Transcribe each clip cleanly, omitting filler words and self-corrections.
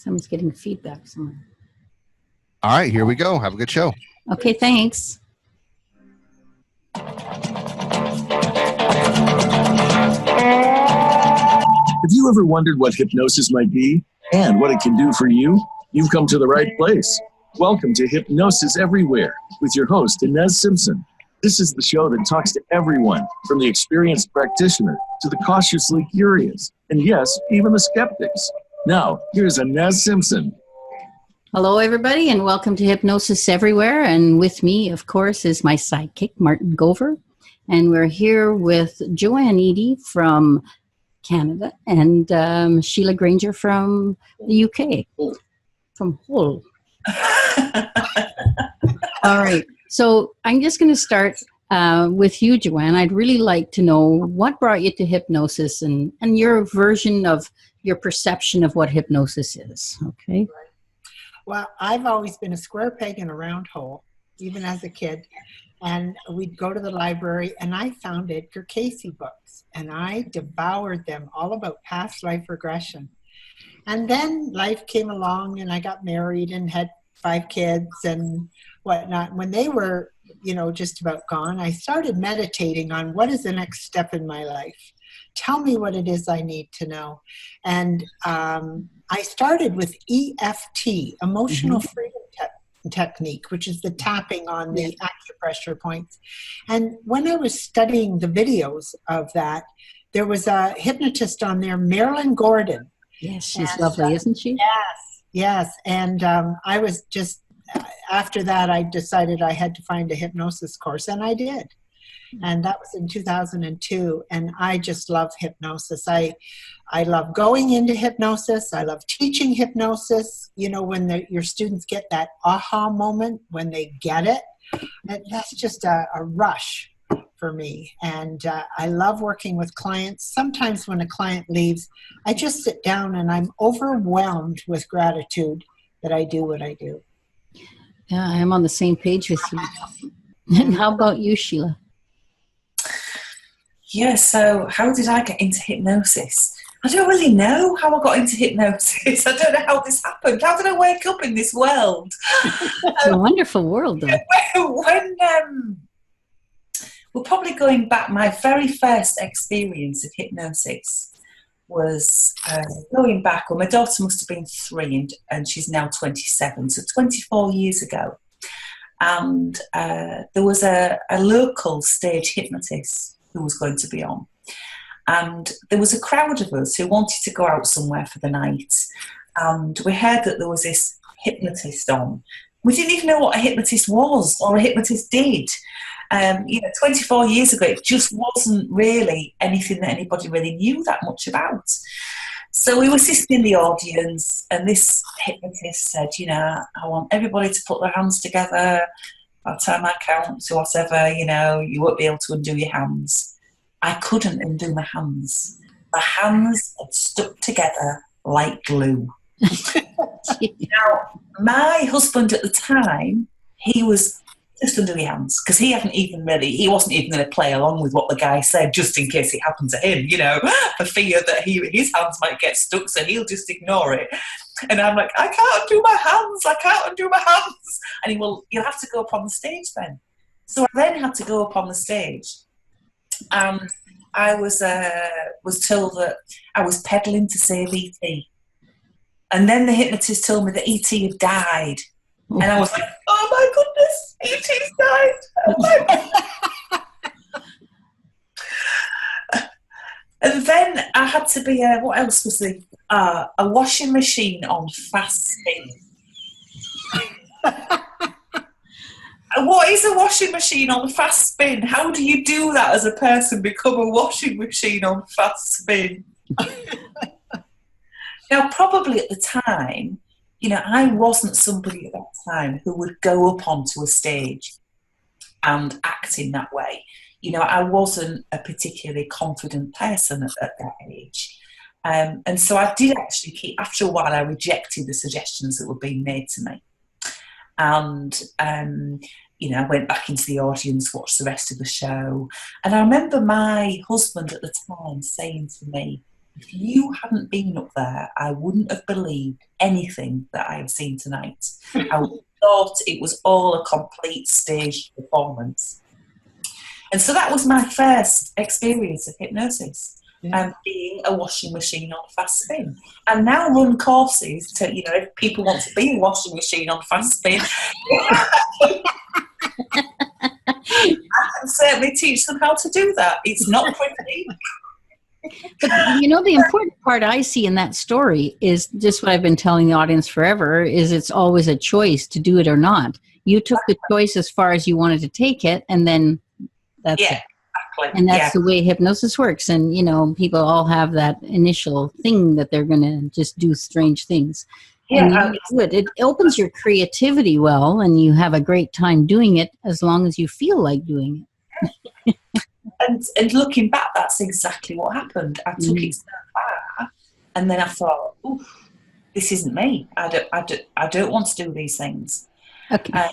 Someone's getting feedback somewhere. All right, here we go. Have a good show. Okay, thanks. Have you ever wondered what hypnosis might be and what it can do for you? You've come to the right place. Welcome to Hypnosis Everywhere with your host, Inez Simpson. This is the show that talks to everyone, from the experienced practitioner to the cautiously curious, and yes, even the skeptics. Now, here's Inez Simpson. Hello, everybody, and welcome to Hypnosis Everywhere. And with me, of course, is my sidekick, Martin Gover. And we're here with Joanne Eadie from Canada and Sheila Granger from the UK, from Hull. All right. So I'm just going to start with you, Joanne. I'd really like to know what brought you to hypnosis and your version of your perception of what hypnosis is. Okay. Well, I've always been a square peg in a round hole, even as a kid. And we'd go to the library, and I found Edgar Cayce books, and I devoured them, all about past life regression. And then life came along, and I got married and had 5 kids and whatnot. When they were, just about gone, I started meditating on what is the next step in my life. Tell me what it is I need to know. And I started with EFT, Emotional Freedom Technique, which is the tapping on the acupressure points. And when I was studying the videos of that, there was a hypnotist on there, Marilyn Gordon. Yes, she's lovely, isn't she? Yes. And I was just, after that, I decided I had to find a hypnosis course, and I did. And that was in 2002, and I just love hypnosis. I love going into hypnosis. I love teaching hypnosis. When your students get that aha moment, when they get it, that's just a rush for me. And I love working with clients. Sometimes when a client leaves, I just sit down and I'm overwhelmed with gratitude that I do what I do. Yeah, I am on the same page with you. And how about you, Sheila? Yeah, so how did I get into hypnosis? I don't really know how I got into hypnosis. I don't know how this happened. How did I wake up in this world? It's a wonderful world, though. When we're probably going back, my very first experience of hypnosis was going back, well, my daughter must have been 3 and she's now 27, so 24 years ago. And there was a local stage hypnotist who was going to be on. And there was a crowd of us who wanted to go out somewhere for the night. And we heard that there was this hypnotist on. We didn't even know what a hypnotist was or a hypnotist did. 24 years ago, it just wasn't really anything that anybody really knew that much about. So we were sitting in the audience, and this hypnotist said, I want everybody to put their hands together. By the time I count to whatever, you won't be able to undo your hands. I couldn't undo my hands. My hands had stuck together like glue. Now, my husband at the time, he was just undo your hands, because he wasn't even going to play along with what the guy said, just in case it happened to him, for fear that his hands might get stuck, so he'll just ignore it. And I'm like, I can't undo my hands. And he will, you'll have to go up on the stage then. So I then had to go up on the stage. And I was told that I was peddling to save E.T. And then the hypnotist told me that E.T. had died. And I was like, oh my goodness, E.T.'s died. Oh my God. And then I had to be, what else was there? A washing machine on fast spin. What is a washing machine on fast spin? How do you do that as a person, become a washing machine on fast spin? Now, probably at the time, I wasn't somebody at that time who would go up onto a stage and act in that way. I wasn't a particularly confident person at that age. And so I did actually after a while, I rejected the suggestions that were being made to me. And, I went back into the audience, watched the rest of the show. And I remember my husband at the time saying to me, If you hadn't been up there, I wouldn't have believed anything that I have seen tonight. I thought it was all a complete staged performance. And so that was my first experience of hypnosis, and being a washing machine on fast spin. And now run courses to, if people want to be a washing machine on fast spin, I can certainly teach them how to do that. It's not pretty. But the important part I see in that story is just what I've been telling the audience forever, is it's always a choice to do it or not. You took the choice as far as you wanted to take it, and then that's it. Exactly. And that's the way hypnosis works. And, people all have that initial thing that they're going to just do strange things. And you do it. It opens your creativity well, and you have a great time doing it as long as you feel like doing it. And looking back, that's exactly what happened. I took it so far, and then I thought, "Oof, this isn't me. I don't want to do these things." Okay.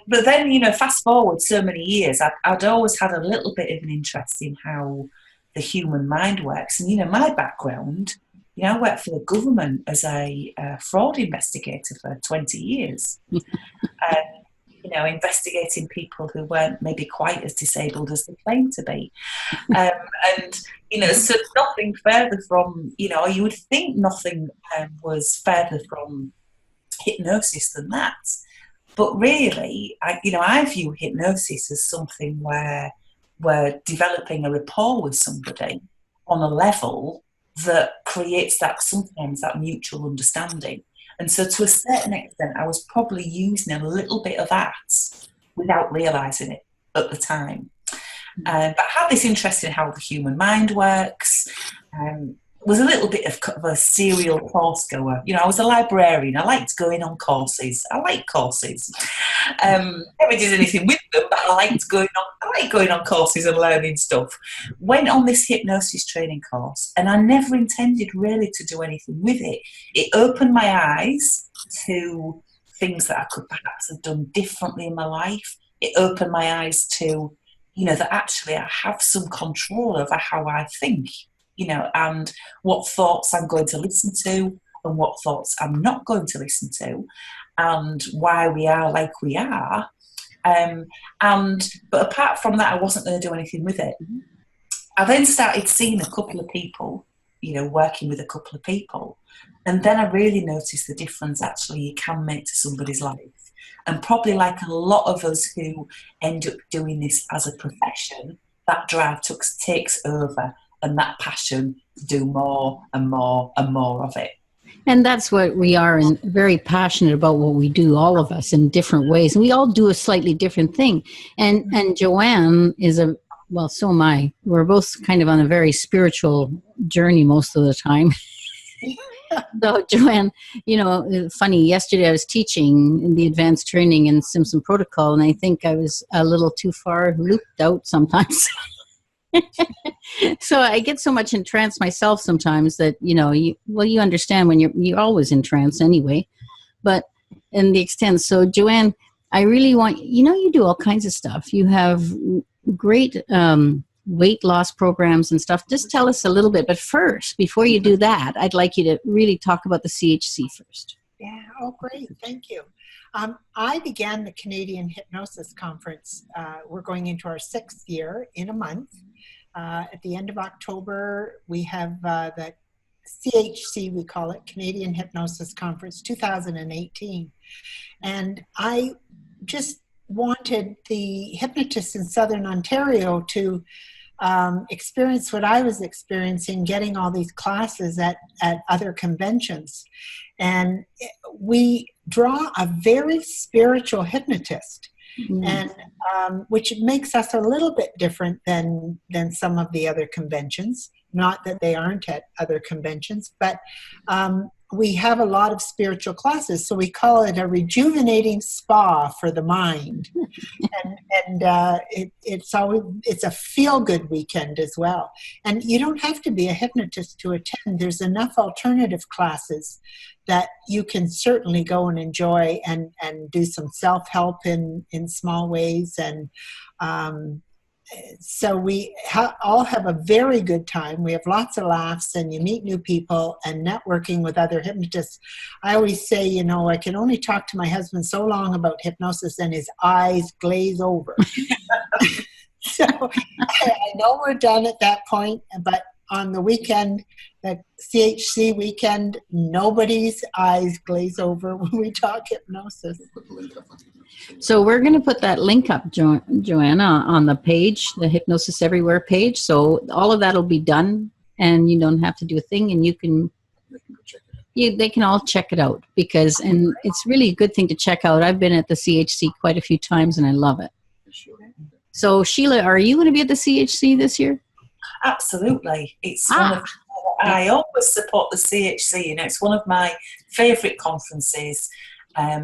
But then, fast forward so many years, I'd always had a little bit of an interest in how the human mind works. And, my background, I worked for the government as a fraud investigator for 20 years. Investigating people who weren't maybe quite as disabled as they claimed to be. So nothing further from, you would think nothing was further from hypnosis than that. But really, I view hypnosis as something where we're developing a rapport with somebody on a level that creates sometimes that mutual understanding. And so to a certain extent, I was probably using a little bit of that without realising it at the time. But I had this interest in how the human mind works. Was a little bit of a serial course goer. I was a librarian. I liked going on courses. I like courses. Never did anything with them, but I like going on courses and learning stuff. Went on this hypnosis training course, and I never intended really to do anything with it. It opened my eyes to things that I could perhaps have done differently in my life. It opened my eyes to, that actually I have some control over how I think. And what thoughts I'm going to listen to and what thoughts I'm not going to listen to, and why we are like we are. But apart from that, I wasn't going to do anything with it. I then started seeing a couple of people, working with a couple of people. And then I really noticed the difference actually you can make to somebody's life. And probably like a lot of us who end up doing this as a profession, that drive takes over. And that passion to do more and more and more of it. And that's what we are, and very passionate about what we do, all of us, in different ways. And we all do a slightly different thing. And Joanne is so am I. We're both kind of on a very spiritual journey most of the time. So Joanne, funny, yesterday I was teaching in the advanced training in Simpson protocol, and I think I was a little too far looped out sometimes. So I get so much in trance myself sometimes that, you understand when you're always in trance anyway, but in the extent. So Joanne, I really want, you do all kinds of stuff. You have great weight loss programs and stuff. Just tell us a little bit. But first, before you do that, I'd like you to really talk about the CHC first. Yeah. Oh, great. Thank you. I began the Canadian Hypnosis Conference. We're going into our 6th year in a month. At the end of October, we have the CHC, we call it, Canadian Hypnosis Conference 2018. And I just wanted the hypnotists in Southern Ontario to experience what I was experiencing, getting all these classes at other conventions. And we draw a very spiritual hypnotist. And which makes us a little bit different than some of the other conventions. Not that they aren't at other conventions, but we have a lot of spiritual classes, so we call it a rejuvenating spa for the mind. It's a feel-good weekend as well. And you don't have to be a hypnotist to attend. There's enough alternative classes that you can certainly go and enjoy and do some self-help in small ways, and so we all have a very good time. We have lots of laughs, and you meet new people and networking with other hypnotists. I always say, you know, I can only talk to my husband so long about hypnosis and his eyes glaze over. So I know we're done at that point, but on the weekend, that CHC weekend, nobody's eyes glaze over when we talk hypnosis. So we're going to put that link up, Joanna, on the page, the Hypnosis Everywhere page. So all of that will be done, and you don't have to do a thing, and you can, they can all check it out, because, and it's really a good thing to check out. I've been at the CHC quite a few times, and I love it. So Sheila, are you going to be at the CHC this year? Absolutely. It's one of, I always support the CHC. You know, it's one of my favourite conferences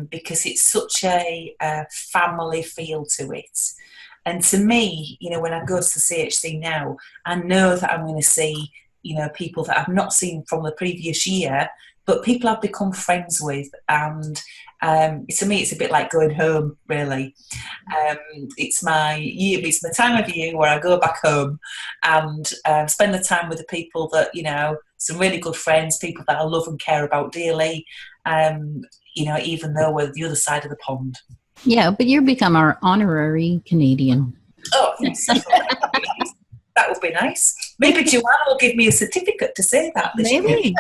because it's such a family feel to it. And to me, you know, when I go to the CHC now, I know that I'm going to see, you know, people that I've not seen from the previous year, but people I've become friends with. And to me, it's a bit like going home, really. It's my time of year where I go back home and spend the time with the people that, you know, some really good friends, people that I love and care about dearly, you know, even though we're the other side of the pond. Yeah, but you've become our honorary Canadian. Oh, yes. That would be nice. Maybe Joanna will give me a certificate to say that. Maybe.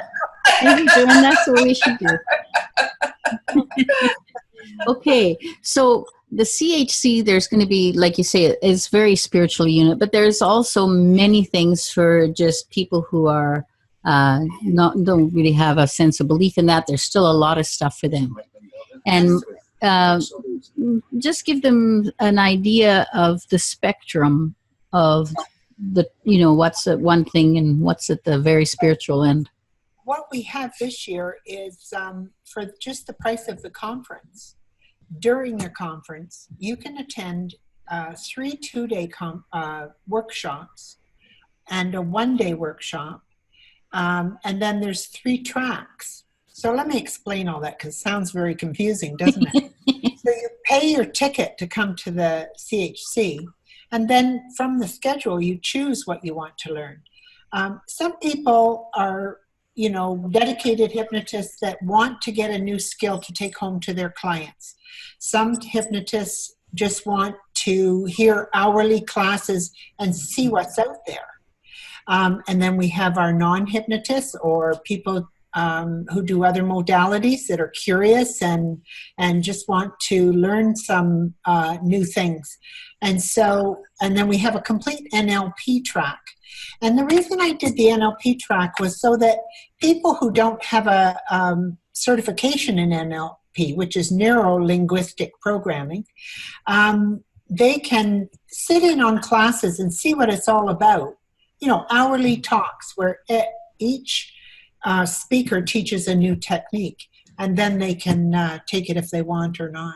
Maybe, Joanna, that's what we should do. Okay, so the CHC, there's going to be, like you say, it's very spiritual unit, but there's also many things for just people who are don't really have a sense of belief in that. There's still a lot of stuff for them. And just give them an idea of the spectrum of the, you know, what's at one thing and what's at the very spiritual end. What we have this year is for just the price of the conference. During your conference, you can attend 3 two-day workshops and a one-day workshop. And then there's 3 tracks. So let me explain all that, because it sounds very confusing, doesn't it? So you pay your ticket to come to the CHC, and then from the schedule, you choose what you want to learn. Some people are, you know, dedicated hypnotists that want to get a new skill to take home to their clients. Some hypnotists just want to hear hourly classes and see what's out there. And then we have our non-hypnotists, or people who do other modalities that are curious and just want to learn some new things. And then we have a complete NLP track. And the reason I did the NLP track was so that people who don't have a certification in NLP, which is neuro-linguistic programming, they can sit in on classes and see what it's all about. You know, hourly talks where each speaker teaches a new technique, and then they can take it if they want or not.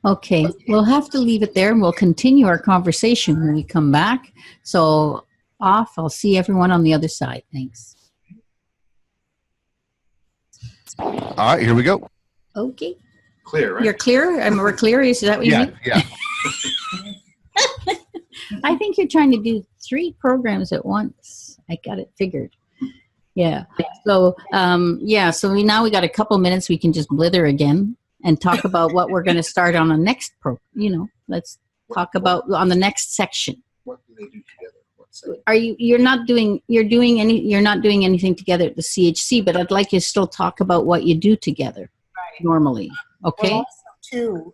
Okay, we'll have to leave it there, and we'll continue our conversation when we come back. So I'll see everyone on the other side. Thanks. All right, here we go. Okay. Clear, right? You're clear? We're clear? Is that what you mean? Yeah. I think you're trying to do 3 programs at once. I got it figured. Yeah. So, so now we got a couple minutes. We can just blither again and talk about what we're going to start on the next let's talk about on the next section. What do they do together? You're not doing anything together at the CHC, but I'd like you to still talk about what you do together normally. Okay. Well, also too,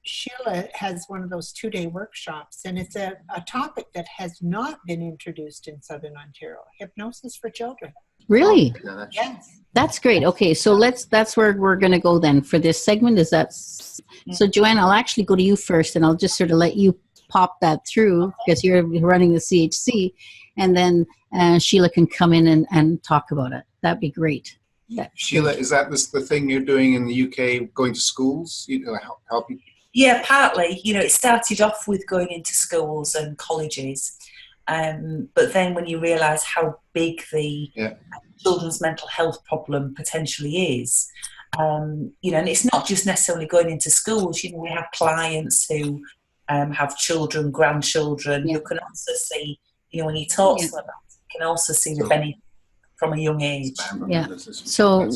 Sheila has one of those 2-day workshops, and it's a topic that has not been introduced in Southern Ontario: hypnosis for children. Really? Yes. That's great. Okay, so that's where we're going to go then for this segment. So Joanne, I'll actually go to you first, and I'll just sort of let you pop that through because you're running the CHC, and then Sheila can come in and talk about it. That'd be great. Sheila, is that the thing you're doing in the UK, going to schools, helping? Yeah, partly. You know, it started off with going into schools and colleges, but then when you realise how big the children's mental health problem potentially is, you know, and it's not just necessarily going into schools. You know, we have clients who have children, grandchildren, Yeah. who can also see, when you talk to them about it, you can also see the benefit from a young age. Yeah. So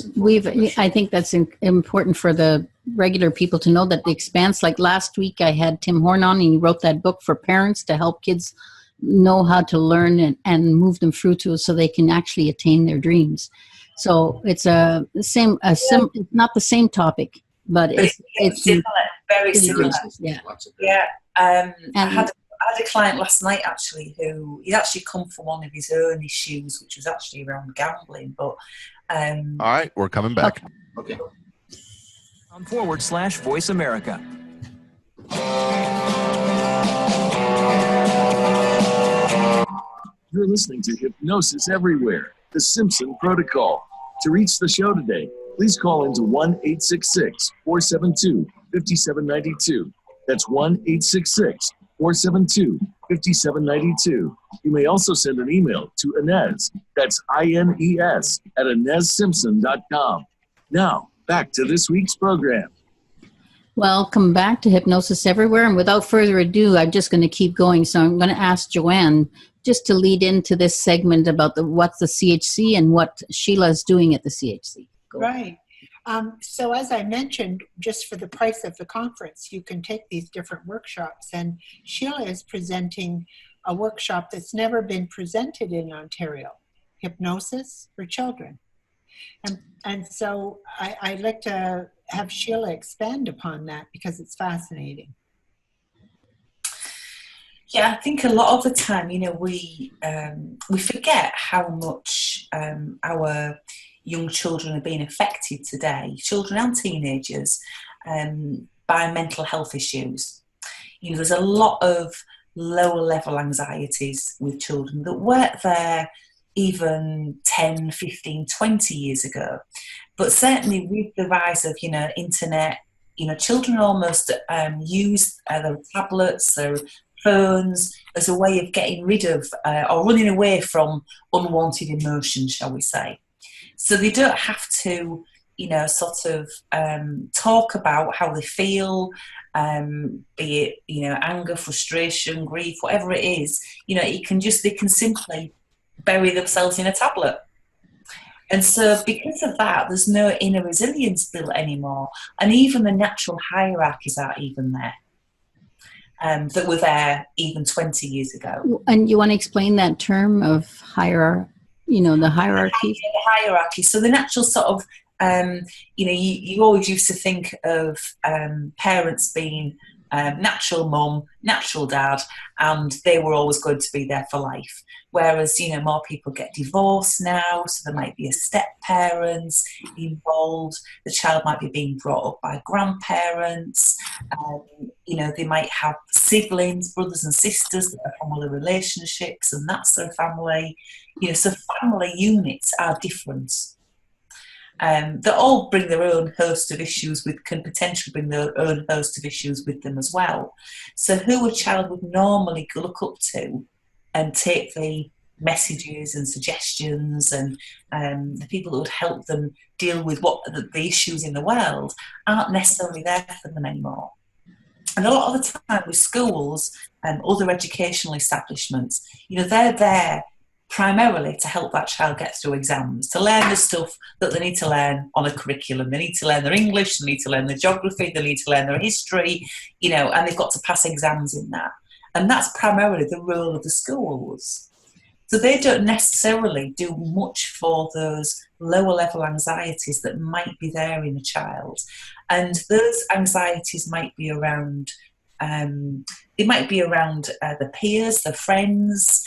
I think that's important for the regular people to know that the expanse, like last week I had Tim Horn on, and he wrote that book for parents to help kids know how to learn and move them through to so they can actually attain their dreams. So it's not the same topic, but it's similar, very similar. Yeah. Yeah. I had a client last night actually who he'd actually come from one of his own issues, which was actually around gambling. But all right, we're coming back. Okay. /Voice America. You're listening to Hypnosis Everywhere, the Simpson Protocol. To reach the show today, please call into 1-866-472-5792. That's 1-866-472-5792. You may also send an email to Inez, that's INES, at InezSimpson.com. Now, back to this week's program. Welcome back to Hypnosis Everywhere. And without further ado, I'm just going to keep going. So I'm going to ask Joanne just to lead into this segment about what's the CHC and what Sheila is doing at the CHC. Go. Right. So as I mentioned, just for the price of the conference, you can take these different workshops. And Sheila is presenting a workshop that's never been presented in Ontario, Hypnosis for Children. And so I'd like to have Sheila expand upon that because it's fascinating. Yeah, I think a lot of the time, we forget how much our young children are being affected today, children and teenagers, by mental health issues. There's a lot of lower level anxieties with children that weren't there even 10, 15, 20 years ago. But certainly with the rise of, internet, children almost use their tablets, their phones as a way of getting rid of or running away from unwanted emotions, shall we say. So they don't have to, talk about how they feel, be it, anger, frustration, grief, whatever it is. They can simply bury themselves in a tablet. And so because of that, there's no inner resilience built anymore. And even the natural hierarchies aren't even there. That were there even 20 years ago. And you want to explain that term of the hierarchy? The hierarchy. So the natural sort of, you always used to think of parents being natural mum, natural dad, and they were always going to be there for life. Whereas, more people get divorced now, so there might be a step-parents involved. The child might be being brought up by grandparents. They might have siblings, brothers and sisters that are from other relationships, and that's their family. So family units are different. They all bring their own host of issues can potentially bring their own host of issues with them as well. So who a child would normally look up to and take the messages and suggestions and the people that would help them deal with what the issues in the world aren't necessarily there for them anymore. And a lot of the time with schools and other educational establishments, they're there primarily to help that child get through exams, to learn the stuff that they need to learn on a curriculum. They need to learn their English, they need to learn their geography, they need to learn their history, and they've got to pass exams in that. And that's primarily the role of the schools. So they don't necessarily do much for those lower level anxieties that might be there in a child. And those anxieties might be around the peers, the friends,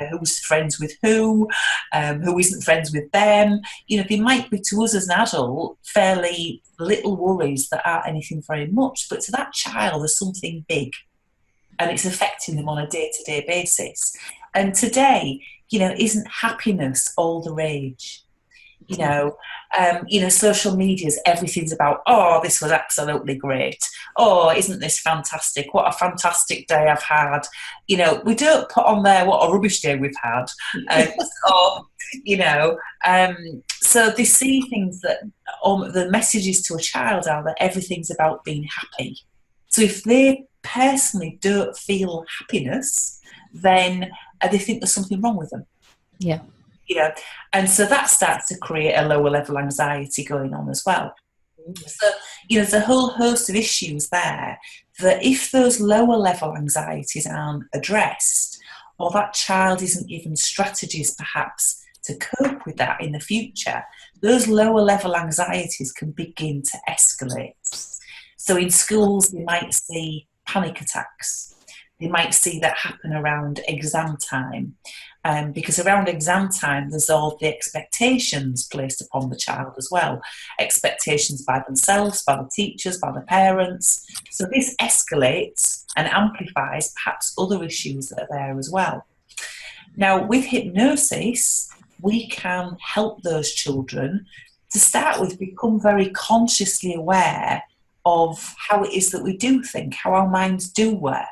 who's friends with who isn't friends with them. They might be, to us as an adult, fairly little worries that aren't anything very much, but to that child there's something big, and it's affecting them on a day-to-day basis. And today, isn't happiness all the rage? Social media's everything's about, oh, this was absolutely great. Oh, isn't this fantastic? What a fantastic day I've had. We don't put on there what a rubbish day we've had. So they see things that the messages to a child are that everything's about being happy. So if they personally don't feel happiness, then they think there's something wrong with them. Yeah. And so that starts to create a lower level anxiety going on as well. So, there's a whole host of issues there that if those lower level anxieties aren't addressed, or that child isn't given strategies perhaps to cope with that in the future, those lower level anxieties can begin to escalate. So in schools, they might see panic attacks. They might see that happen around exam time. Because around exam time, there's all the expectations placed upon the child as well. Expectations by themselves, by the teachers, by the parents. So this escalates and amplifies perhaps other issues that are there as well. Now, with hypnosis, we can help those children to start with become very consciously aware of how it is that we do think, how our minds do work.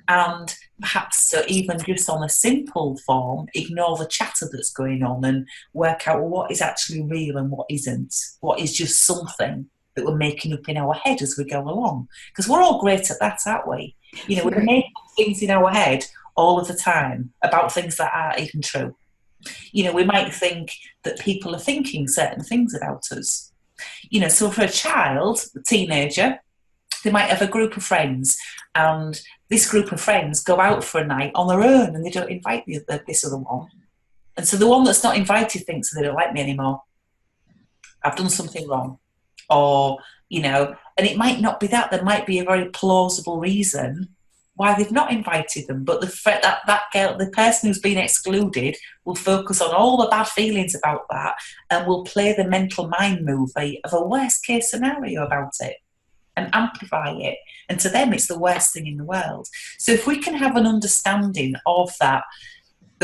And perhaps to even just on a simple form, ignore the chatter that's going on and work out what is actually real and what isn't, what is just something that we're making up in our head as we go along. Because we're all great at that, aren't we? We make up things in our head all of the time about things that aren't even true. We might think that people are thinking certain things about us. So for a child, a teenager, they might have a group of friends, and this group of friends go out for a night on their own and they don't invite this other one. And so the one that's not invited thinks they don't like me anymore. I've done something wrong. Or, and it might not be that. There might be a very plausible reason why they've not invited them. But that girl, the person who's been excluded, will focus on all the bad feelings about that and will play the mental mind movie of a worst case scenario about it and amplify it. And to them, it's the worst thing in the world. So if we can have an understanding of that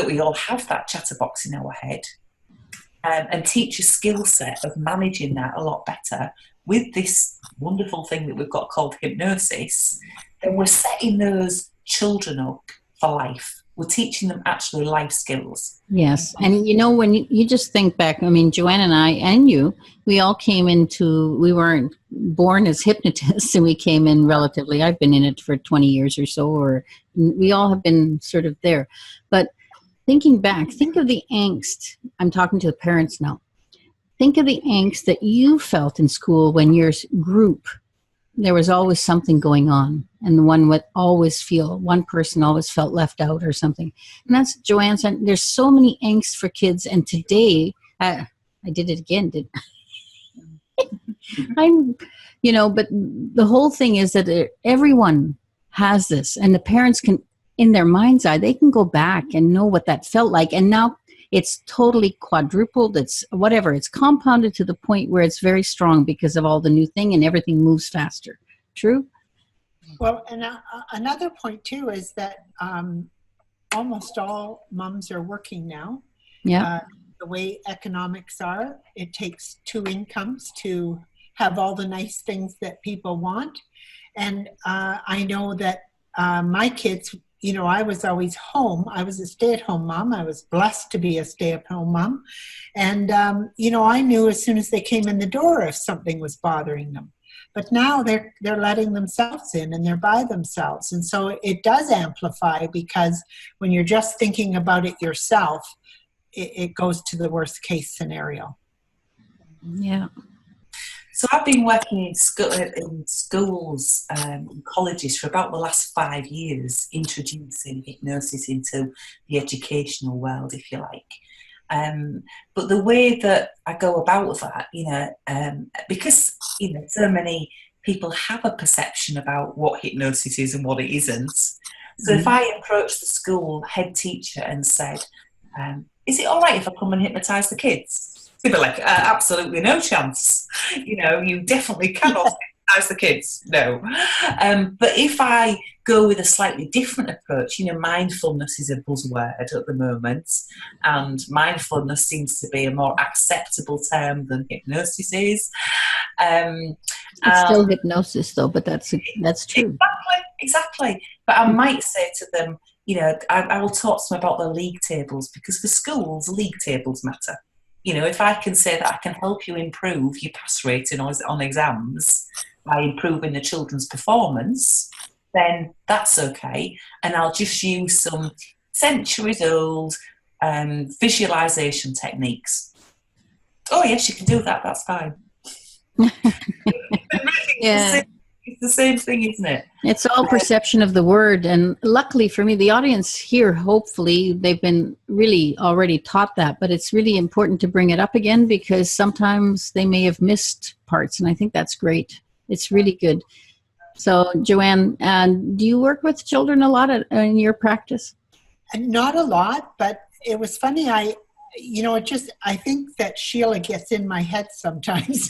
we all have that chatterbox in our head, and teach a skill set of managing that a lot better with this wonderful thing that we've got called hypnosis, then we're setting those children up for life. We're teaching them actually life skills. Yes. And when you just think back, Joanne and I and you, we all we weren't born as hypnotists, and we came in relatively, I've been in it for 20 years or so, or we all have been sort of there. But thinking back, think of the angst. I'm talking to the parents now. Think of the angst that you felt in school when your group, there was always something going on, and the one one person always felt left out or something. And that's Joanne said, there's so many angst for kids. And today, I did it again, didn't I? But the whole thing is that everyone has this, and the parents can, in their mind's eye, they can go back and know what that felt like. And now it's totally quadrupled. It's whatever. It's compounded to the point where it's very strong because of all the new thing, and everything moves faster. True? Well, and another point too is that almost all moms are working now. Yeah. The way economics are, it takes two incomes to have all the nice things that people want. And I know that my kids, I was always home. I was a stay-at-home mom. I was blessed to be a stay-at-home mom. And, I knew as soon as they came in the door if something was bothering them. But now they're letting themselves in, and they're by themselves. And so it does amplify, because when you're just thinking about it yourself, it goes to the worst case scenario. Yeah. So I've been working in schools and colleges for about the last 5 years, introducing hypnosis into the educational world, if you like. But the way that I go about that, because so many people have a perception about what hypnosis is and what it isn't. So if I approached the school head teacher and said, is it all right if I come and hypnotise the kids? They'd be like, absolutely no chance. You definitely cannot hypnotise the kids. No. But if I go with a slightly different approach, mindfulness is a buzzword at the moment, and mindfulness seems to be a more acceptable term than hypnosis is. It's still hypnosis, though, but that's true. Exactly. But I might say to them, I will talk to them about the league tables, because for schools, league tables matter. If I can say that I can help you improve your pass rate on exams by improving the children's performance, then that's okay. And I'll just use some centuries-old visualization techniques. Oh, yes, you can do that. That's fine. Yeah. It's the same thing, isn't it? It's all perception of the word. And luckily for me, the audience here, hopefully they've been really already taught that, but it's really important to bring it up again because sometimes they may have missed parts. And I think that's great. It's really good. So Joanne, do you work with children a lot in your practice? Not a lot, but it was funny. I think that Sheila gets in my head sometimes.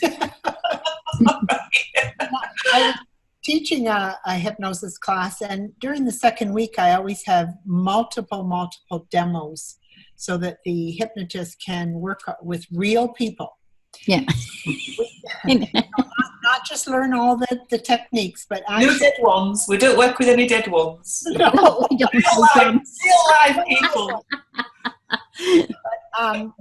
I was teaching a hypnosis class, and during the second week, I always have multiple demos so that the hypnotist can work with real people. Yeah. Not just learn all the techniques, but no dead ones. We don't work with any dead ones. No, we don't. Still live people. But,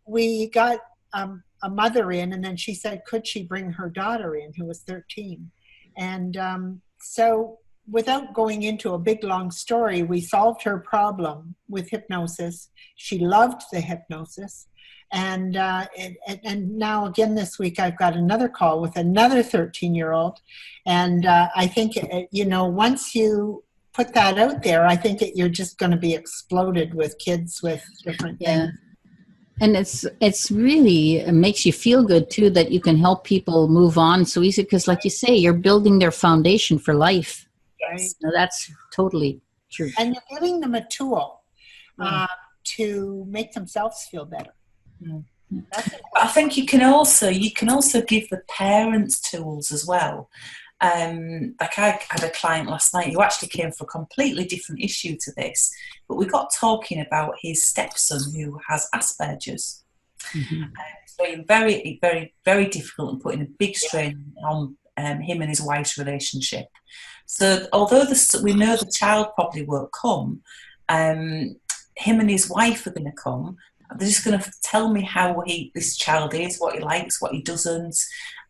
we got a mother in, and then she said, could she bring her daughter in, who was 13? And so without going into a big, long story, we solved her problem with hypnosis. She loved the hypnosis. And now again this week, I've got another call with another 13-year-old. And I think, once you put that out there, I think you're just going to be exploded with kids with different things. And it's really, it makes you feel good too that you can help people move on so easy because like you say, you're building their foundation for life. Right. So that's totally true. And you're giving them a tool to make themselves feel better. Mm. I think you can also give the parents tools as well. Like I had a client last night who actually came for a completely different issue to this, but we got talking about his stepson who has Asperger's. Mm-hmm. It's been very, very, very difficult and putting a big strain on him and his wife's relationship. So although we know the child probably won't come, him and his wife are going to come. They're just going to tell me how this child is, what he likes, what he doesn't,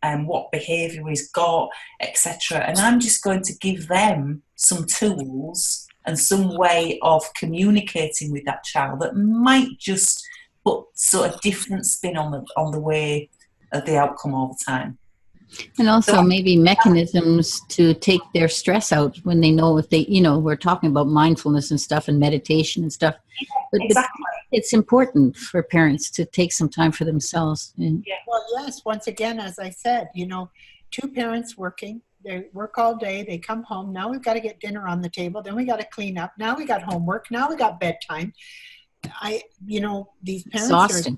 what behaviour he's got, etc. And I'm just going to give them some tools and some way of communicating with that child that might just put sort of different spin on the way of the outcome all the time. And also maybe mechanisms to take their stress out when they know if they, we're talking about mindfulness and stuff and meditation and stuff. But exactly. It's important for parents to take some time for themselves. Yeah. Well, yes, once again, as I said, two parents working, they work all day, they come home, now we've got to get dinner on the table, then we got to clean up, now we got homework, now we got bedtime. These parents are exhausted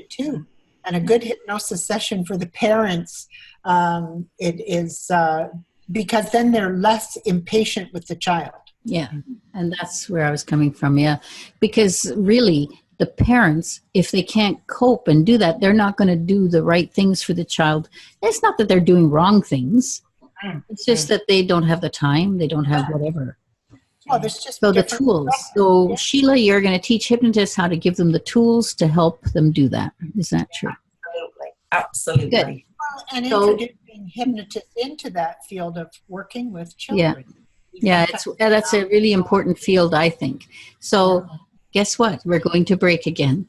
too. And a good hypnosis session for the parents, it is because then they're less impatient with the child. Yeah, and that's where I was coming from, yeah. Because really, the parents, if they can't cope and do that, they're not going to do the right things for the child. It's not that they're doing wrong things. It's just that they don't have the time, they don't have whatever. Well, there's just so the tools. So Sheila, you're going to teach hypnotists how to give them the tools to help them do that. Is that true? Absolutely. Good. Well, and introducing hypnotists into that field of working with children. Yeah, that's a really important field, I think. So guess what? We're going to break again.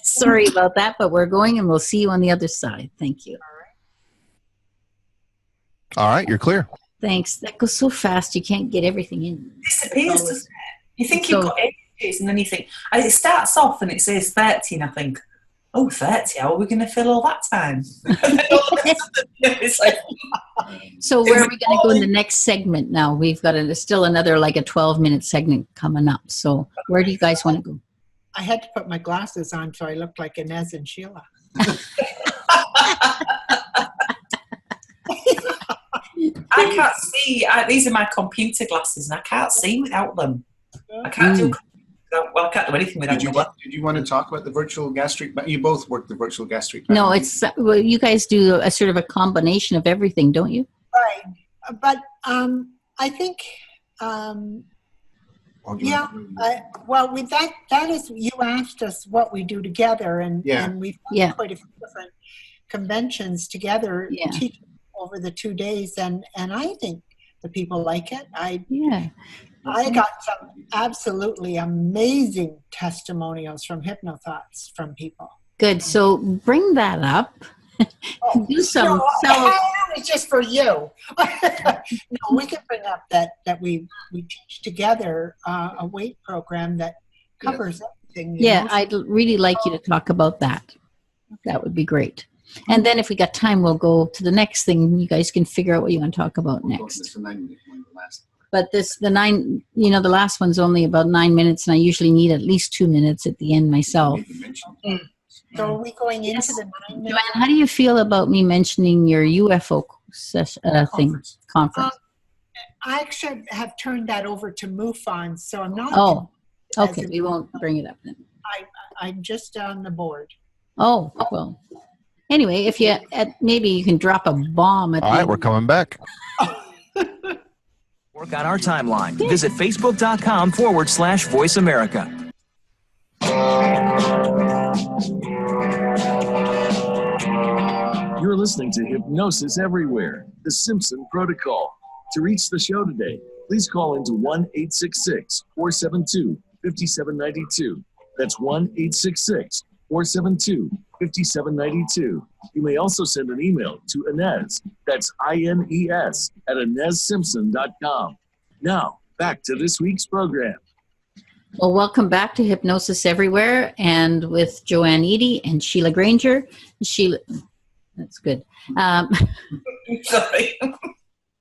Sorry about that, but we're going and we'll see you on the other side. Thank you. All right, you're clear. Thanks. That goes so fast, you can't get everything in. It disappears, doesn't it? You think you've got ages, and then you think, it starts off and it says 30, and I think, 30, how are we going to fill all that time? It's like, so where are we going to go in the next segment now? We've got still another like a 12-minute segment coming up. So where do you guys want to go? I had to put my glasses on so I looked like Inez and Sheila. I can't see. These are my computer glasses, and I can't see without them. I can't do. Well, I can't do anything without them. Did you want to talk about the virtual gastric? You both work the virtual gastric. No, you guys do a sort of a combination of everything, don't you? Right, but I think. With that is, you asked us what we do together, and we've done quite a few different conventions together, teaching over the 2 days, and I think the people like it. I Yeah. got some absolutely amazing testimonials from HypnoThoughts from people. Good. So bring that up. Do some No, it's just for you. No, we can bring up that we teach together a weight program that covers everything. Yeah, I'd really like you to talk about that. That would be great. And then if we got time, we'll go to the next thing. You guys can figure out what you want to talk about next. But the last one's only about 9 minutes, and I usually need at least 2 minutes at the end myself. So are we going into the 9 minutes? Joanne, how do you feel about me mentioning your UFO conference? I actually have turned that over to MUFON, so I'm not. Oh, okay. We won't bring it up then. I'm just on the board. Oh, well. Anyway, if you maybe you can drop a bomb at All right, we're coming back. Work on our timeline. Visit Facebook.com/Voice America. You're listening to Hypnosis Everywhere, the Simpson Protocol. To reach the show today, please call into 1-866-472-5792. That's 1-866-472-5792. You may also send an email to Inez, that's INES, at InezSimpson.com. Now, back to this week's program. Well, welcome back to Hypnosis Everywhere, and with Joanne Eadie and Sheila Granger. Sheila, that's good. Sorry.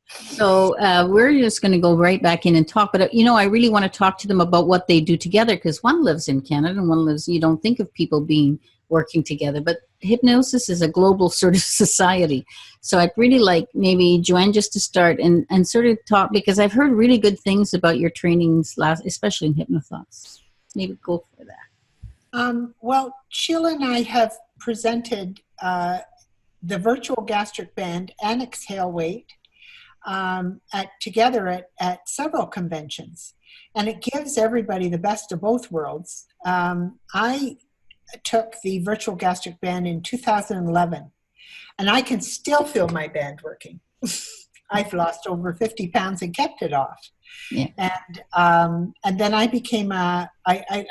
So we're just going to go right back in and talk. But, I really want to talk to them about what they do together, because one lives in Canada and one lives, you don't think of people working together. But hypnosis is a global sort of society. So I'd really like maybe Joanne just to start and sort of talk, because I've heard really good things about your trainings, especially in HypnoThoughts. Maybe go for that. Well, Sheila and I have presented the virtual gastric band and exhale weight together at several conventions, and it gives everybody the best of both worlds. I took the virtual gastric band in 2011, and I can still feel my band working. I've lost over 50 pounds and kept it off. Yeah. And then I became I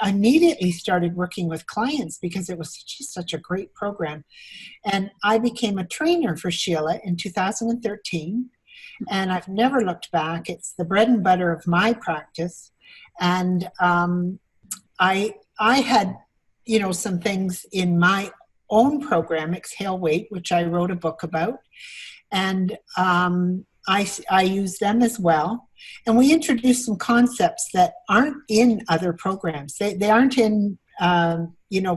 immediately started working with clients because it was such a great program. And I became a trainer for Sheila in 2013. And I've never looked back. It's the bread and butter of my practice. And I had, some things in my own program, Exhale Weight, which I wrote a book about. And I use them as well. And we introduced some concepts that aren't in other programs. They aren't in,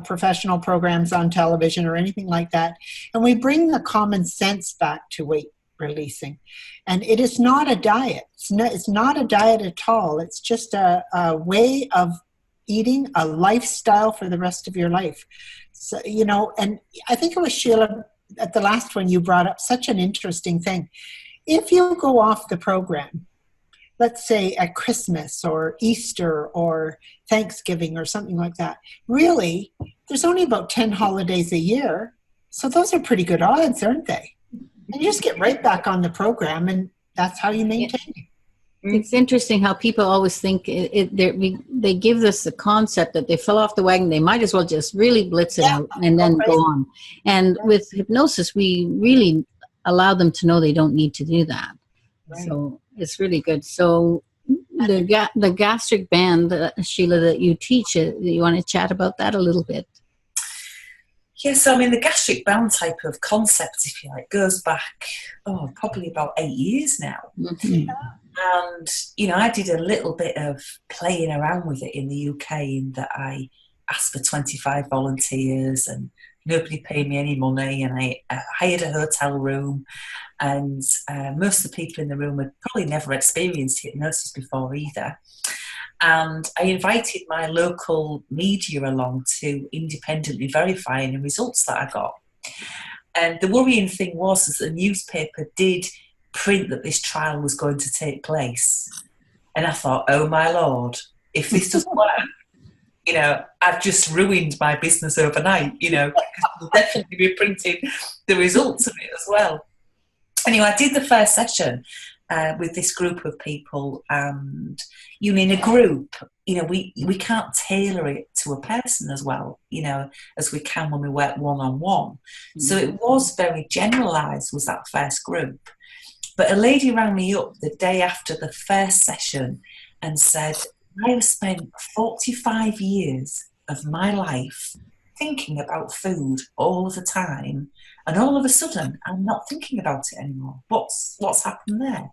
professional programs on television or anything like that. And we bring the common sense back to weight releasing. And it is not a diet. It's not a diet at all. It's just a way of eating, a lifestyle for the rest of your life. So, and I think it was Sheila at the last one you brought up such an interesting thing. If you go off the program, let's say at Christmas or Easter or Thanksgiving or something like that, really, there's only about 10 holidays a year. So those are pretty good odds, aren't they? And you just get right back on the program, and that's how you maintain it. It's interesting how people always think they give this the concept that they fell off the wagon. They might as well just really blitz it out and then go on. And with hypnosis, we really allow them to know they don't need to do that. Right. So it's really good. So the gastric band, Sheila, that you teach, you want to chat about that a little bit? Yes, the gastric band type of concept, if you like, goes back, probably about 8 years now. Mm-hmm. And, I did a little bit of playing around with it in the UK, in that I asked for 25 volunteers and nobody paid me any money, and I hired a hotel room, and most of the people in the room had probably never experienced hypnosis before either. And I invited my local media along to independently verify any results that I got. And the worrying thing was that the newspaper did print that this trial was going to take place. And I thought, oh my Lord, if this doesn't work, I've just ruined my business overnight, because we'll definitely be printing the results of it as well. Anyway, I did the first session, with this group of people, and in a group, we can't tailor it to a person as well, as we can when we work one-on-one. So it was very generalised, was that first group. But a lady rang me up the day after the first session and said, I have spent 45 years of my life thinking about food all of the time, and all of a sudden I'm not thinking about it anymore. What's happened there?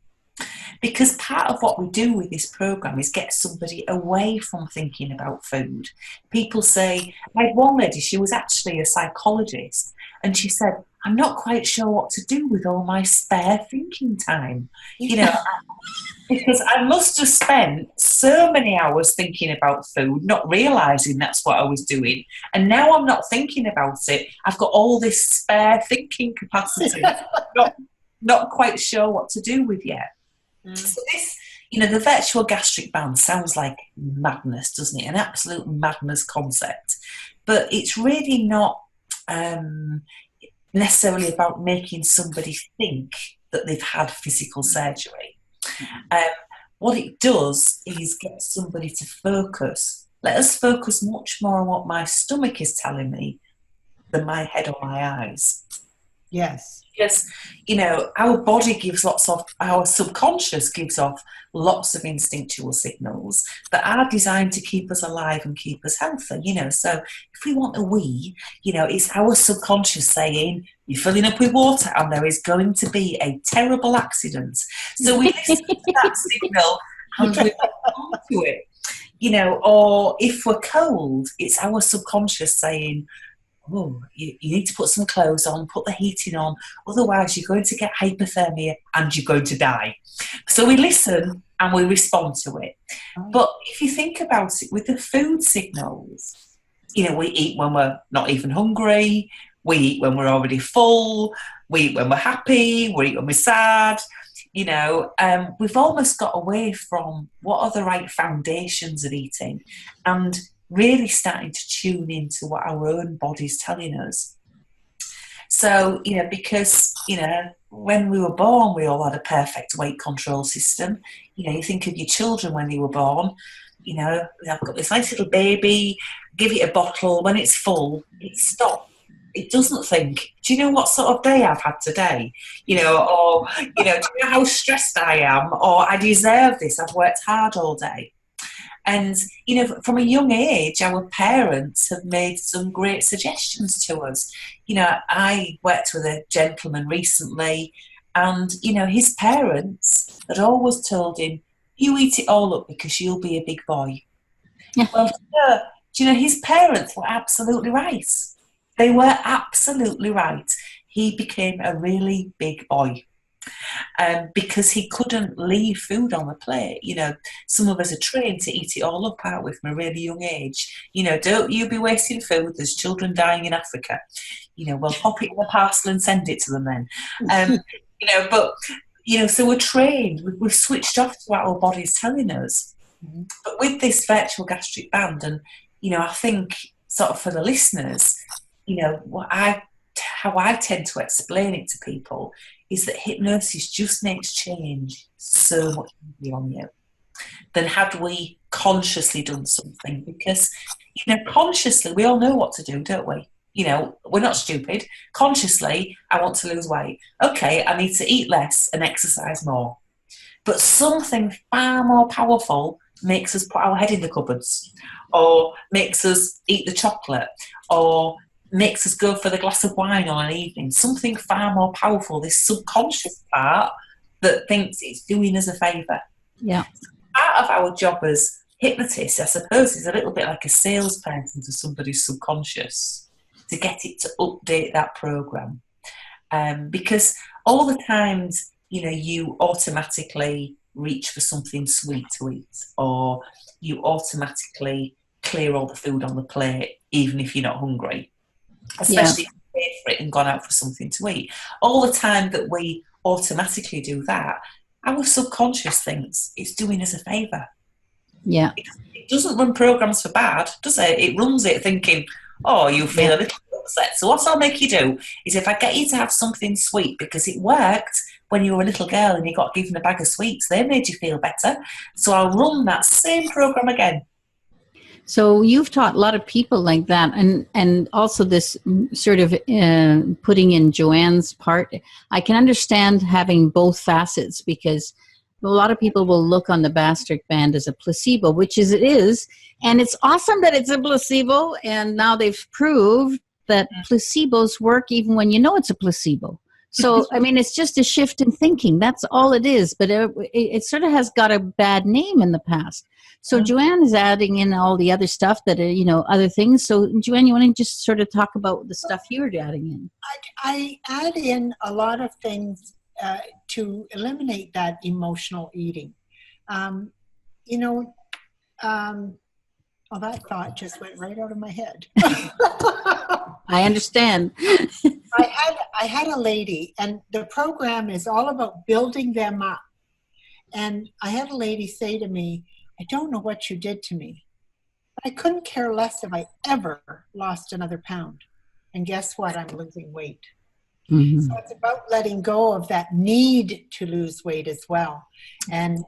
Because part of what we do with this program is get somebody away from thinking about food. People say, I had one lady, she was actually a psychologist, and she said, I'm not quite sure what to do with all my spare thinking time. Because I must have spent so many hours thinking about food, not realising that's what I was doing. And now I'm not thinking about it. I've got all this spare thinking capacity, not quite sure what to do with yet. So this, the virtual gastric band sounds like madness, doesn't it? An absolute madness concept. But it's really not necessarily about making somebody think that they've had physical surgery. What it does is get somebody to focus. Let us focus much more on what my stomach is telling me than my head or my eyes. Yes. Because, our body gives our subconscious gives off lots of instinctual signals that are designed to keep us alive and keep us healthy, So if we want a wee, it's our subconscious saying, you're filling up with water and there is going to be a terrible accident. So we listen to that signal and we respond to it, or if we're cold, it's our subconscious saying, oh, you need to put some clothes on, put the heating on, otherwise you're going to get hypothermia and you're going to die. So we listen and we respond to it. But if you think about it, with the food signals, we eat when we're not even hungry, we eat when we're already full, we eat when we're happy, we eat when we're sad. We've almost got away from what are the right foundations of eating and really starting to tune into what our own body's telling us. So, because, when we were born, we all had a perfect weight control system. You think of your children when they were born, they've got this nice little baby, give it a bottle, when it's full, it stops. It doesn't think, do you know what sort of day I've had today? Do you know how stressed I am? Or I deserve this, I've worked hard all day. And, from a young age, our parents have made some great suggestions to us. I worked with a gentleman recently and, his parents had always told him, you eat it all up because you'll be a big boy. Yeah. Well, his parents were absolutely right. They were absolutely right. He became a really big boy. Because he couldn't leave food on the plate. Some of us are trained to eat it all up, aren't we, from a really young age. Don't you be wasting food, there's children dying in Africa. We'll pop it in a parcel and send it to them then. So we're trained, we've switched off to what our body's telling us. But with this virtual gastric band, and, I think sort of for the listeners, how I tend to explain it to people is that hypnosis just makes change so much easier on you than had we consciously done something. Because, consciously, we all know what to do, don't we? We're not stupid. Consciously, I want to lose weight. Okay, I need to eat less and exercise more. But something far more powerful makes us put our head in the cupboards, or makes us eat the chocolate, or makes us go for the glass of wine on an evening. Something far more powerful, this subconscious part that thinks it's doing us a favour. Yeah. Part of our job as hypnotists, I suppose, is a little bit like a salesperson to somebody's subconscious to get it to update that programme. Because all the times, you automatically reach for something sweet to eat, or you automatically clear all the food on the plate, even if you're not hungry. Especially if you paid for it and gone out for something to eat. All the time that we automatically do that, our subconscious thinks it's doing us a favour. Yeah. It doesn't run programs for bad, does it? It runs it thinking, oh, you feel a little bit upset. So what I'll make you do is if I get you to have something sweet because it worked, when you were a little girl and you got given a bag of sweets. They made you feel better. So I'll run that same program again. So you've taught a lot of people like that, and also this sort of putting in Joanne's part. I can understand having both facets, because a lot of people will look on the gastric band as a placebo, which it is, and it's awesome that it's a placebo. And now they've proved that placebos work even when you know it's a placebo. So, I mean, it's just a shift in thinking. That's all it is. But it sort of has got a bad name in the past. So Joanne is adding in all the other stuff that are, other things. So Joanne, you want to just sort of talk about the stuff you're adding in? I add in a lot of things to eliminate that emotional eating. That thought just went right out of my head. I understand. I had a lady, and the program is all about building them up. And I had a lady say to me, I don't know what you did to me, but I couldn't care less if I ever lost another pound. And guess what? I'm losing weight. Mm-hmm. So it's about letting go of that need to lose weight as well. And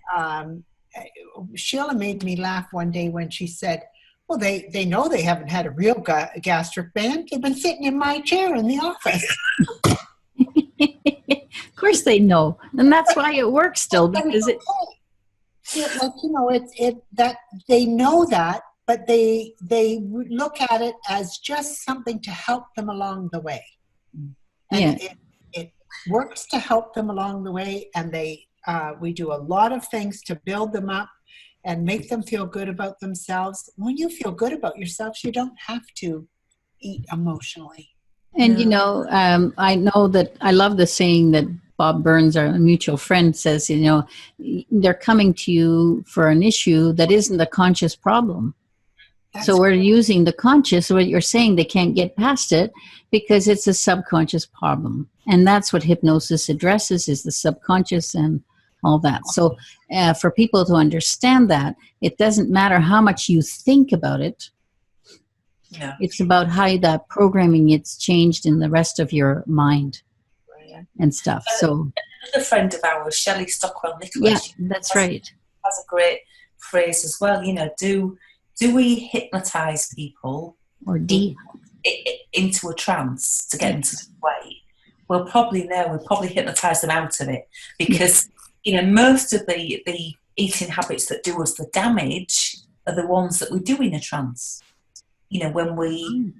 Sheila made me laugh one day when she said, well, they know they haven't had a real gastric band. They've been sitting in my chair in the office. Of course they know. And that's why it works still, because that they know that, but they look at it as just something to help them along the way. And it works to help them along the way, and we do a lot of things to build them up and make them feel good about themselves. When you feel good about yourselves, you don't have to eat emotionally. And, I know that I love the saying that Bob Burns, our mutual friend, says, they're coming to you for an issue that isn't a conscious problem. So we're using the conscious. What you're saying, they can't get past it because it's a subconscious problem. And that's what hypnosis addresses, is the subconscious and all that. So for people to understand that, it doesn't matter how much you think about it. Yeah. It's about how that programming gets changed in the rest of your mind and stuff. So another friend of ours, Shelley Stockwell-Nicholas. Yeah, that's right. Has a great phrase as well. Do we hypnotize people or into a trance to get them to the way? Well, probably no. We'll probably hypnotize them out of it, because most of the eating habits that do us the damage are the ones that we do in a trance. When we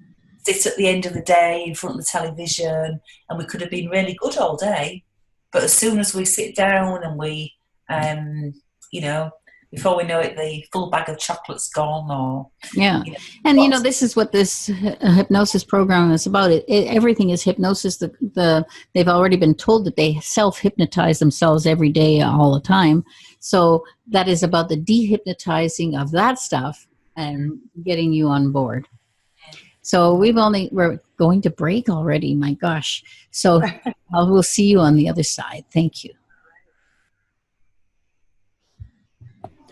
sit at the end of the day in front of the television, and we could have been really good all day, but as soon as we sit down and we, before we know it, the full bag of chocolate's gone. And this is what this hypnosis program is about. Everything is hypnosis. They've already been told that they self-hypnotize themselves every day, all the time. So that is about the dehypnotizing of that stuff and getting you on board. So we're going to break already. My gosh. So we'll see you on the other side. Thank you.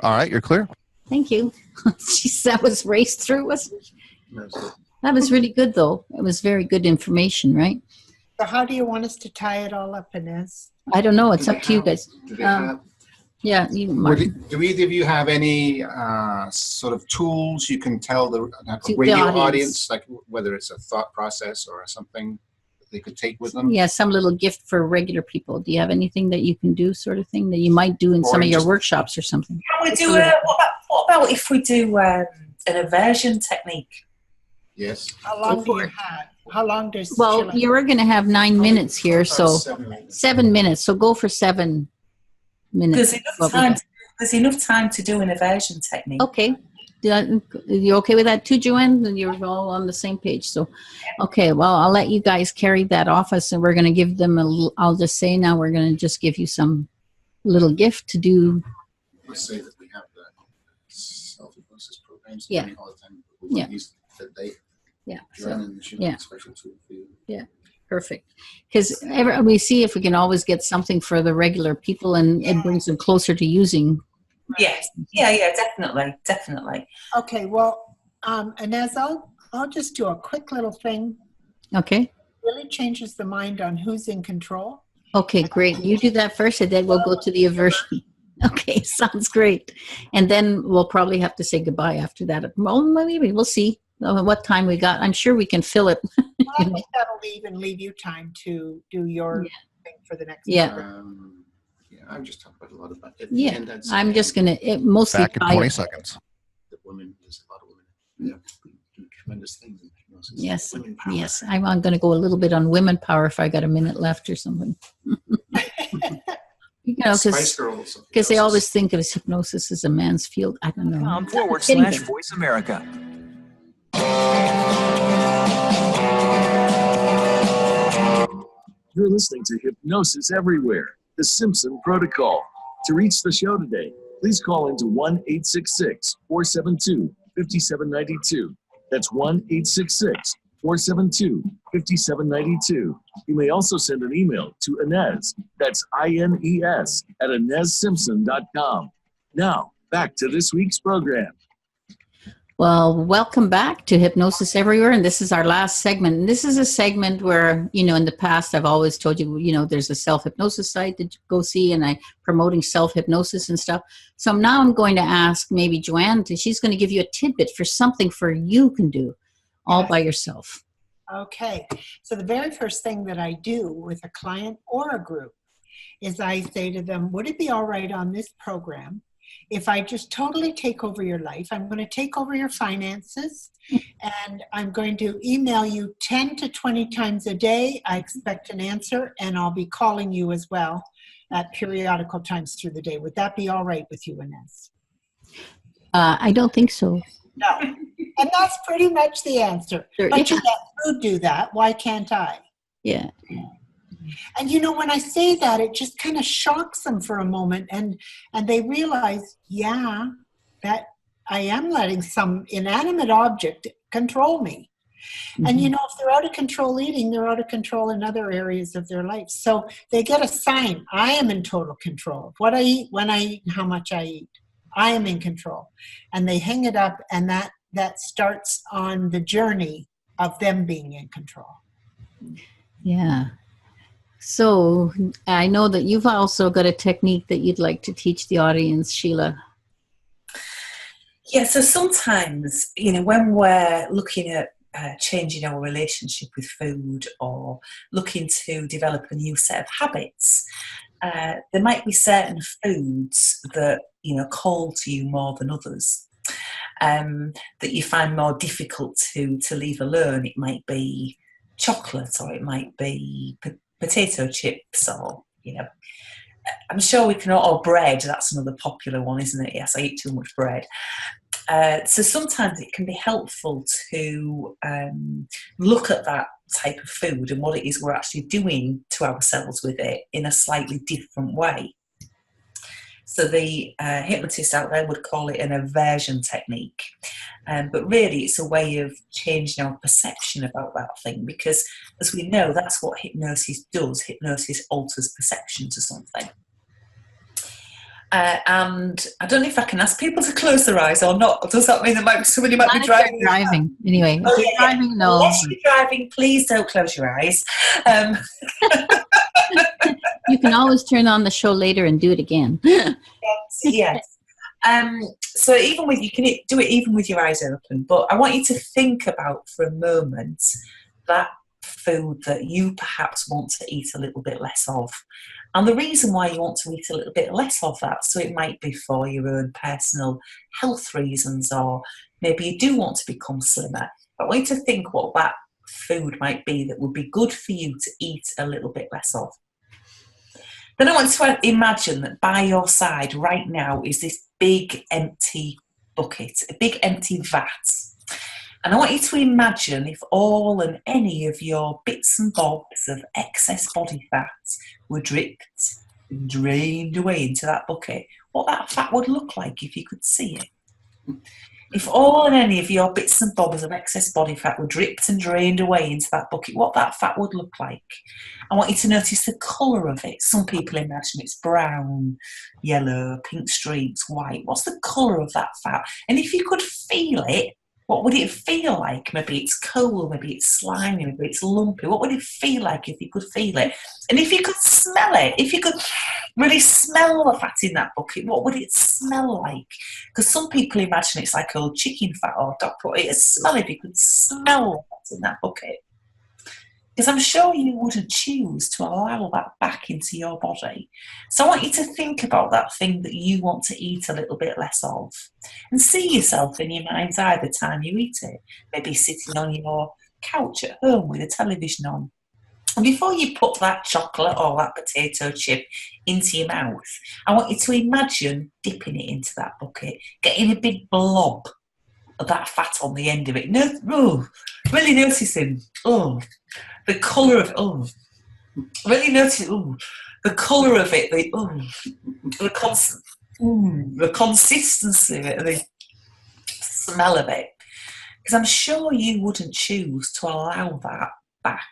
All right, you're clear. Thank you. Jeez, that was raced through, wasn't it? That was really good, though. It was very good information, right? So how do you want us to tie it all up, Inez? I don't know. It's up to you guys. Do they have, do either of you have any sort of tools you can tell the radio audience, like whether it's a thought process or something they could take with them? Yeah, some little gift for regular people. Do you have anything that you can do, sort of thing, that you might do in some of your workshops or something? Can we do what about if we do an aversion technique? Yes. How long do you have? How long does... Well, you're going to have 9 minutes here, so 7 minutes. So go for 7 minutes. There's enough time to do an aversion technique. Okay. You okay with that too, Joanne? You're all on the same page. So, okay, well, I'll let you guys carry that office, and we're going to give them I'll just say now we're going to just give you some little gift to do. Let's say that we have the self-hypnosis programs Yeah. all the time. We use that they special tool for you. Yeah. Perfect. Because we see if we can always get something for the regular people, and it brings them closer to using. Yes. Yeah, definitely. Okay, well, Inez, I'll just do a quick little thing. Okay. Really changes the mind on who's in control. Okay, great. You do that first, and then we'll go to the aversion. Okay, sounds great. And then we'll probably have to say goodbye after that. Well, maybe we'll see what time we got. I'm sure we can fill it. I think that'll even leave you time to do your thing for the next Yeah. program. Yeah, I'm just talking about a lot of that. At the Yeah, end, I'd say I'm just going to mostly Back in 20 seconds. the women, there's a lot of women do tremendous things in hypnosis. Yes, Women power. yes. I'm going to go a little bit on women power if I got a minute left or something. Spice Girls. Because they always think of hypnosis as a man's field. I don't know. .com/Voice America. You're listening to Hypnosis Everywhere, the Simpson Protocol. To reach the show today, please call into 1-866-472-5792. That's 1-866-472-5792. You may also send an email to Inez, that's INES, at InezSimpson.com. Now, back to this week's program. Well, welcome back to Hypnosis Everywhere. And this is our last segment. And this is a segment where, in the past, I've always told you, there's a self-hypnosis site that you go see, and I'm promoting self-hypnosis and stuff. So now I'm going to ask maybe Joanne, she's going to give you a tidbit for something for you can do all by yourself. Okay. So the very first thing that I do with a client or a group is I say to them, would it be all right on this program if I just totally take over your life? I'm going to take over your finances, and I'm going to email you 10 to 20 times a day. I expect an answer, and I'll be calling you as well at periodical times through the day. Would that be all right with you, Inez? I don't think so. No. And that's pretty much the answer. Sure. But you let food do that. Why can't I? Yeah. And when I say that, it just kind of shocks them for a moment, and they realize, that I am letting some inanimate object control me. Mm-hmm. And if they're out of control eating, they're out of control in other areas of their life. So they get a sign. I am in total control of what I eat, when I eat, and how much I eat. I am in control. And they hang it up, and that starts on the journey of them being in control. Yeah. So I know that you've also got a technique that you'd like to teach the audience, Sheila. Yeah, so sometimes, when we're looking at changing our relationship with food or looking to develop a new set of habits, there might be certain foods that, call to you more than others, that you find more difficult to leave alone. It might be chocolate, or it might be potato chips, or I'm sure we can or bread. That's another popular one, isn't it? Yes, I eat too much bread. So sometimes it can be helpful to look at that type of food and what it is we're actually doing to ourselves with it in a slightly different way. So the hypnotists out there would call it an aversion technique. But really, it's a way of changing our perception about that thing, because, as we know, that's what hypnosis does. Hypnosis alters perception to something. And I don't know if I can ask people to close their eyes or not. Does that mean there might be somebody might be driving? Driving. Anyway, if you're driving, no. Unless you're driving, please don't close your eyes. You can always turn on the show later and do it again. Yes. So you can do it even with your eyes open. But I want you to think about for a moment that food that you perhaps want to eat a little bit less of. And the reason why you want to eat a little bit less of that, so it might be for your own personal health reasons, or maybe you do want to become slimmer. But I want you to think what that food might be that would be good for you to eat a little bit less of. Then I want to imagine that by your side right now is this big empty bucket, a big empty vat. And I want you to imagine if all and any of your bits and bobs of excess body fat were dripped and drained away into that bucket, what that fat would look like if you could see it. If all and any of your bits and bobs of excess body fat were dripped and drained away into that bucket, what that fat would look like. I want you to notice the colour of it. Some people imagine it's brown, yellow, pink streaks, white. What's the colour of that fat? And if you could feel it, What would it feel like? Maybe it's cool, maybe it's slimy, maybe it's lumpy. What would it feel like if you could feel it? And if you could smell it, if you could really smell the fat in that bucket, what would it smell like? Because some people imagine it's like old chicken fat or dog fat. It'd smell if you could smell the fat in that bucket. Because I'm sure you wouldn't choose to allow that back into your body. So I want you to think about that thing that you want to eat a little bit less of. And see yourself in your mind's eye the time you eat it. Maybe sitting on your couch at home with a television on. And before you put that chocolate or that potato chip into your mouth, I want you to imagine dipping it into that bucket, getting a big blob of that fat on the end of it. Really noticing, the colour of, really noticing, the colour of it, the consistency of it, the smell of it. Because I'm sure you wouldn't choose to allow that back.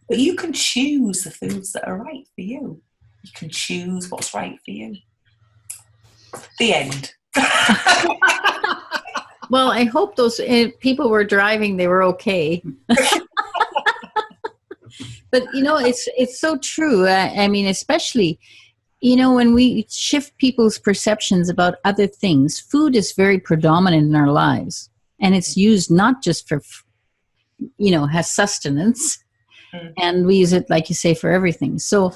But you can choose the foods that are right for you. You can choose what's right for you. The end. Well, I hope those people were driving, they were okay. But, it's so true. I mean, especially, when we shift people's perceptions about other things, food is very predominant in our lives. And it's used not just for, has sustenance. And we use it, like you say, for everything. So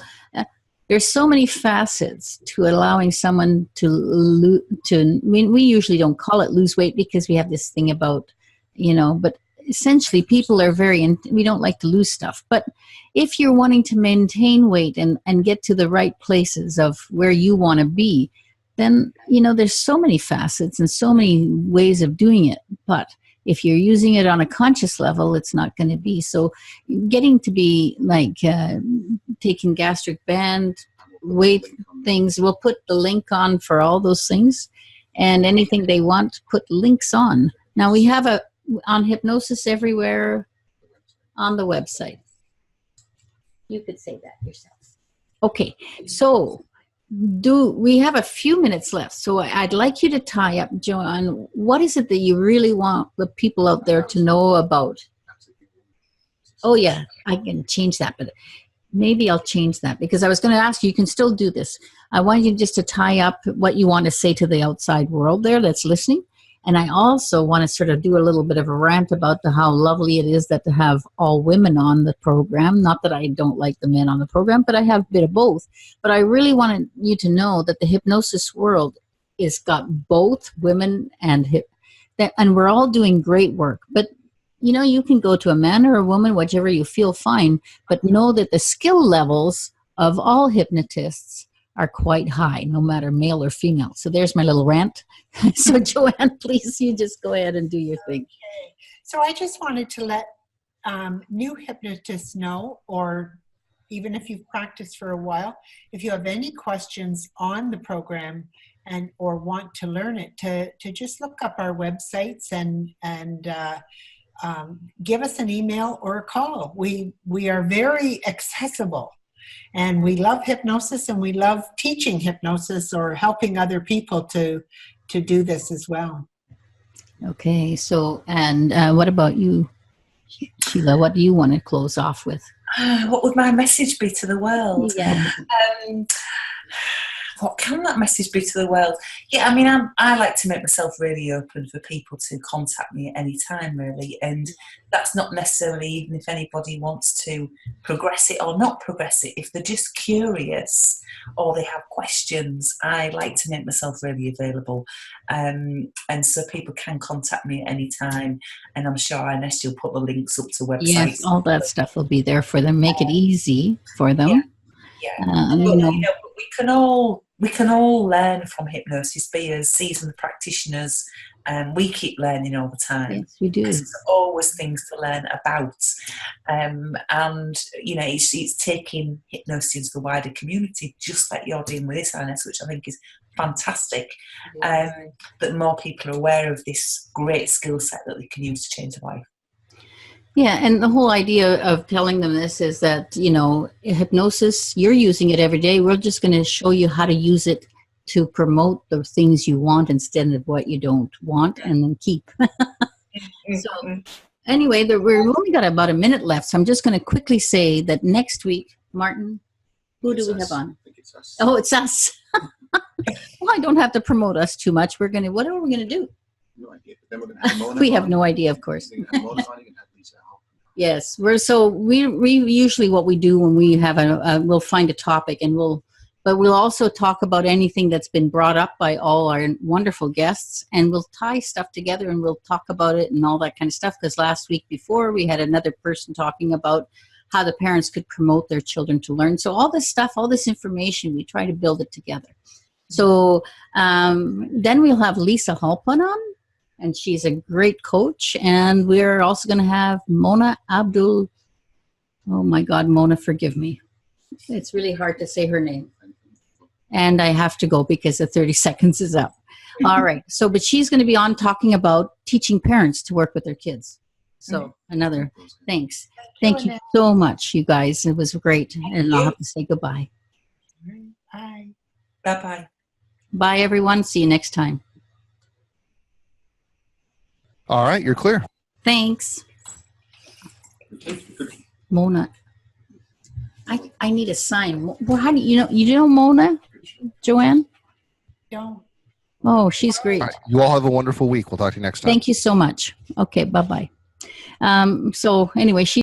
there's so many facets to allowing someone we usually don't call it lose weight because we have this thing about, but essentially people are we don't like to lose stuff. But if you're wanting to maintain weight and get to the right places of where you want to be, then, there's so many facets and so many ways of doing it. But if you're using it on a conscious level, it's not going to be. So getting to be like taking gastric band, weight things, we'll put the link on for all those things. And anything they want, put links on. Now we have on Hypnosis Everywhere on the website. You could say that yourself. Okay, so we have a few minutes left, so I'd like you to tie up, Joanne. What is it that you really want the people out there to know about? Oh yeah, I can change that, but maybe I'll change that because I was going to ask you can still do this. I want you just to tie up what you want to say to the outside world there that's listening. And I also want to sort of do a little bit of a rant about how lovely it is that to have all women on the program. Not that I don't like the men on the program, but I have a bit of both. But I really wanted you to know that the hypnosis world is got both women and and we're all doing great work. But, you can go to a man or a woman, whichever you feel fine, but know that the skill levels of all hypnotists are quite high, no matter male or female. So there's my little rant. So Joanne, please, you just go ahead and do your thing. Okay. So I just wanted to let new hypnotists know, or even if you've practiced for a while, if you have any questions on the program or want to learn it, to just look up our websites and give us an email or a call. We are very accessible. And we love hypnosis, and we love teaching hypnosis or helping other people to do this as well. Okay, so, and what about you, Sheila? What do you want to close off with? What would my message be to the world? Yeah. What can that message be to the world? Yeah, I mean, I like to make myself really open for people to contact me at any time, really. And that's not necessarily even if anybody wants to progress it or not progress it. If they're just curious or they have questions, I like to make myself really available. And so people can contact me at any time. And I'm sure Ines, you'll put the links up to websites. Yes, all that stuff will be there for them. Make it easy for them. Yeah. But, we can all learn from hypnosis, be as seasoned practitioners, and we keep learning all the time. Yes, we do. There's always things to learn about, and it's taking hypnosis into the wider community, just like you're doing with this, Ines, which I think is fantastic. That more people are aware of this great skill set that they can use to change their life. Yeah, and the whole idea of telling them this is that, hypnosis, you're using it every day. We're just going to show you how to use it to promote the things you want instead of what you don't want and then keep. So anyway, we've only got about a minute left, so I'm just going to quickly say that next week, Martin, who do we have on? I think it's us. Oh, it's us. Well, I don't have to promote us too much. What are we going to do? No idea. But then we're going to have Mona We have on. no idea, of course. You're gonna have Mona on, you're gonna have Lisa on. Yes, we usually what we do when we have we'll find a topic and we'll also talk about anything that's been brought up by all our wonderful guests, and we'll tie stuff together and we'll talk about it and all that kind of stuff. Because last week before we had another person talking about how the parents could promote their children to learn. So all this stuff, all this information, we try to build it together. So then we'll have Lisa Halpin on, and she's a great coach. And we're also going to have Mona Abdul. Oh my God, Mona, forgive me. It's really hard to say her name. And I have to go because the 30 seconds is up. All right. So, but she's going to be on talking about teaching parents to work with their kids. So another thanks. Thank you so much, you guys. It was great. And I'll have to say goodbye. Bye. Bye-bye. Bye, everyone. See you next time. All right, you're clear. Thanks. Mona. I need a sign. Well, how do you know Mona, Joanne? Don't. Oh, she's great. All right, you all have a wonderful week. We'll talk to you next time. Thank you so much. Okay, bye-bye. So anyway, she